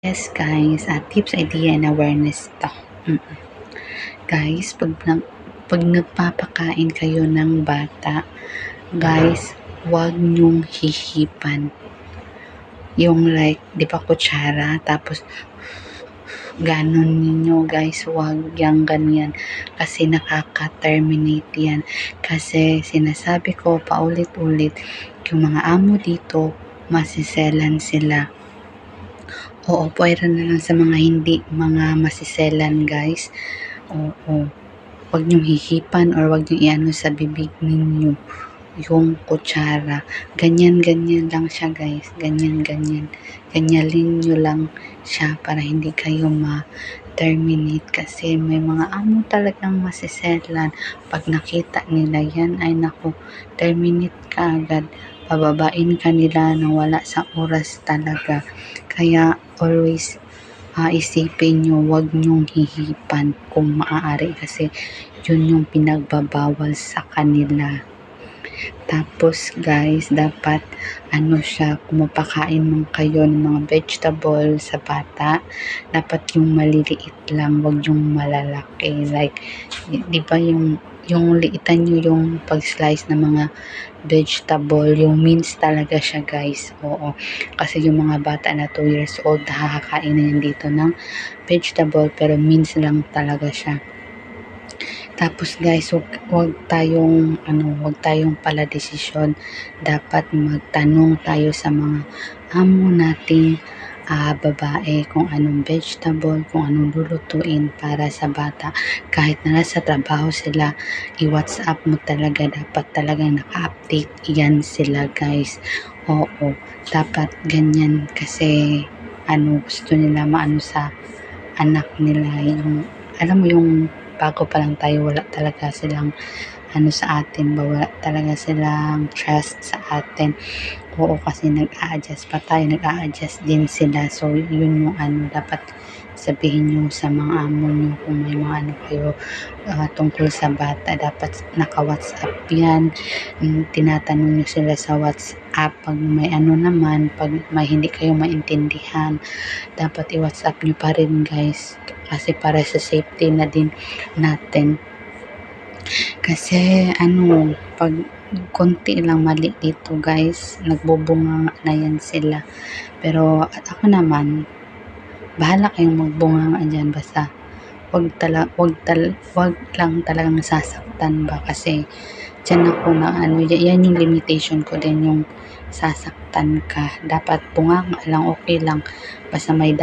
Yes guys, tips, idea, and awareness to. Guys, pag nagpapakain kayo ng bata, guys, huwag nyong hihipan. Yung like, di ba kutsara, tapos ganon ninyo guys, huwag yang ganyan. Kasi nakaka-terminate yan. Kasi sinasabi ko paulit-ulit, yung mga amo dito, masiselan sila. Oo, pwera na lang sa mga hindi mga masiselan guys. Oo, huwag niyong hihipan or huwag niyong iano sa bibig ninyo yung kutsara. Ganyan lang siya guys. Ganyan. Ganyalin nyo lang siya para hindi kayo ma-terminate. Kasi may mga amo talagang masiselan. Pag nakita nila yan, ay naku, terminate ka agad. Pababain ka nila na wala sa oras talaga. Kaya always isipin nyo, huwag nyong hihipan kung maaari kasi yun yung pinagbabawal sa kanila. Tapos guys, dapat siya, kumapakain man kayo ng mga vegetable sa bata, dapat yung maliliit lang, wag yung malalaki. Like, di ba yung liitan nyo yung pag-slice ng mga vegetable, yung mince talaga siya guys. Oo, kasi yung mga bata na 2 years old, nakakakain na yan dito ng vegetable, pero mince lang talaga siya. Tapos guys, wag tayong pala desisyon. Dapat magtanong tayo sa mga amo nating babae kung anong vegetable, kung anong lulutuin para sa bata. Kahit na nasa trabaho sila, i-WhatsApp mo talaga. Dapat talagang naka-update yan sila guys. Oo, dapat ganyan kasi gusto nila maano sa anak nila. Yung, alam mo yung bago pa lang tayo, wala talaga silang sa atin, wala talaga silang trust sa atin. Oo, kasi nag-a-adjust pa tayo, nag-a-adjust din sila. So, yun yung dapat sabihin nyo sa mga amo nyo kung may mga kayo tungkol sa bata. Dapat naka-WhatsApp yan. Tinatanong nyo sila sa WhatsApp. Pag may naman, pag may hindi kayo maintindihan, dapat i-WhatsApp nyo pa rin guys. Kasi para sa safety na din natin. Kasi pag konti lang mali dito guys, nagbubunga na yan sila. Pero ako naman, bahala kayong magbunga dyan, basta wag lang talagang sasaktan ba, kasi dyan ako na yan yung limitation ko din, yung sasaktan ka. Dapat bunga lang, okay lang, basta may